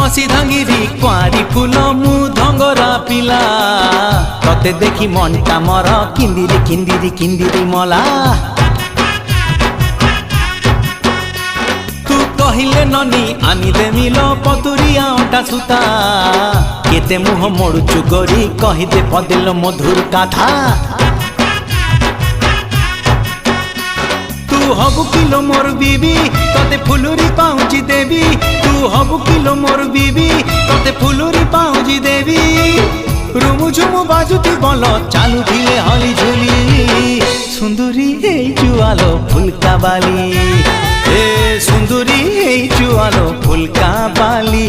कसी धांगिरी कुआरी फूल मु धंगरा पिला तते देखी मनटा मर किंदिरी किंदिरी किंदिरी मला तू कहिले ननी आनी देमिल पतुरिया अटा सुता केते मुह मोड़ुचु गोरी कहिदे पदिल मधुर कथा तू हबु किलो मोर बीबी तते फुलुरी पाउची देवी तू हबु किलो मोर बीबी तते फुलुरी पाउची देवी रुमु झुमु बाजुती बोल चालू धिले हली झुली सुंदरी हे जुआलो फुलका बाली ए सुंदरी हे जुआलो फुलका बाली।